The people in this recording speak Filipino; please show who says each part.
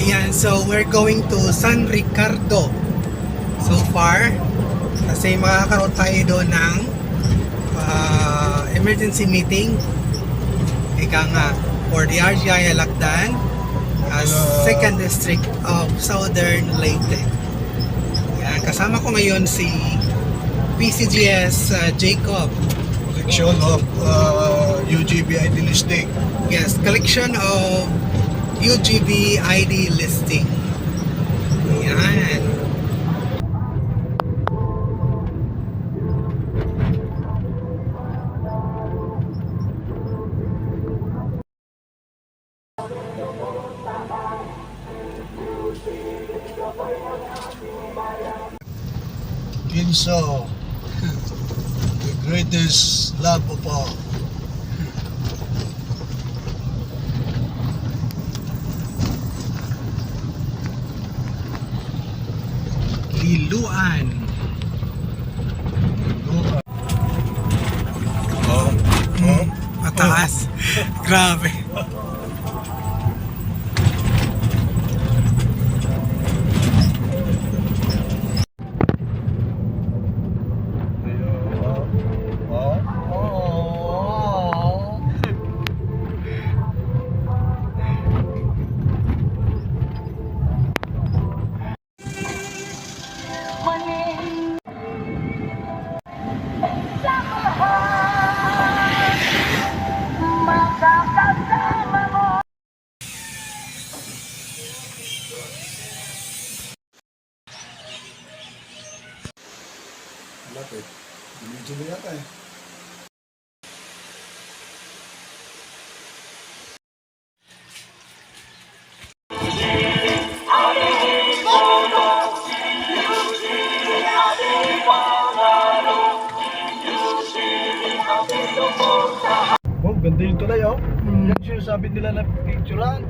Speaker 1: Ayan, so we're going to San Ricardo so far kasi makakaroon tayo doon ng emergency meeting ika nga for the RGI Alacdan as 2nd District of Southern Leyte. Ayan, kasama ko ngayon si PCGS Jacob.
Speaker 2: Collection of UGB ID listing.
Speaker 1: Yes, collection of UGB ID listing. Ayan.
Speaker 2: Ginso, the greatest love of all.
Speaker 1: Liluan. Mataas. Grabe.
Speaker 2: Lapit. Medyo yata eh. Oh, ganda yung tulay oh. Yan sinasabi nila na picturean.